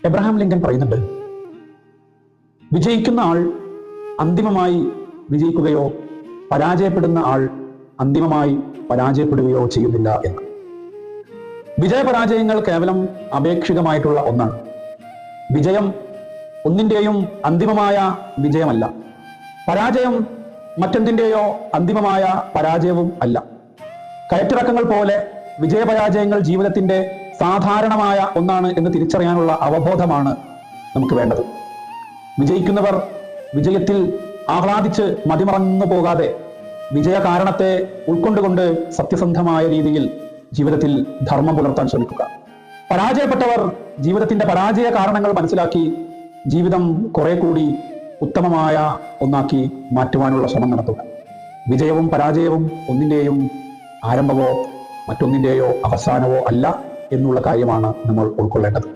Abraham Lincoln പറയുന്നുണ്ട്, വിജയിക്കുന്ന ആൾ അന്തിമമായി വിജയിക്കുകയോ പരാജയപ്പെടുന്ന ആൾ അന്തിമമായി പരാജയപ്പെടുകയോ ചെയ്യുന്നില്ല എന്ന്. വിജയപരാജയങ്ങൾ കേവലം അപേക്ഷികമായിട്ടുള്ള ഒന്നാണ്. വിജയം ഒന്നിൻ്റെയും അന്തിമമായ വിജയമല്ല. പരാജയം മറ്റെന്തിൻ്റെയോ അന്തിമമായ പരാജയവും അല്ല. കയറ്റിറക്കങ്ങൾ പോലെ വിജയപരാജയങ്ങൾ ജീവിതത്തിന്റെ സാധാരണമായ ഒന്നാണ് എന്ന് തിരിച്ചറിയാനുള്ള അവബോധമാണ് നമുക്ക് വേണ്ടത്. വിജയിക്കുന്നവർ വിജയത്തിൽ ആഹ്ലാദിച്ച് മതിമറന്നു പോകാതെ വിജയ കാരണത്തെ ഉൾക്കൊണ്ടുകൊണ്ട് സത്യസന്ധമായ രീതിയിൽ ജീവിതത്തിൽ ധർമ്മം പുലർത്താൻ ശ്രമിക്കുക. പരാജയപ്പെട്ടവർ ജീവിതത്തിന്റെ പരാജയ കാരണങ്ങൾ മനസ്സിലാക്കി ജീവിതം കുറെ കൂടി ഉത്തമമായ ഒന്നാക്കി മാറ്റുവാനുള്ള ശ്രമം നടത്തുക. വിജയവും പരാജയവും ഒന്നിൻ്റെയും ആരംഭമോ മറ്റൊന്നിൻ്റെയോ അവസാനമോ അല്ല എന്നുള്ള കാര്യമാണ് നമ്മൾ ഉൾക്കൊള്ളേണ്ടത്.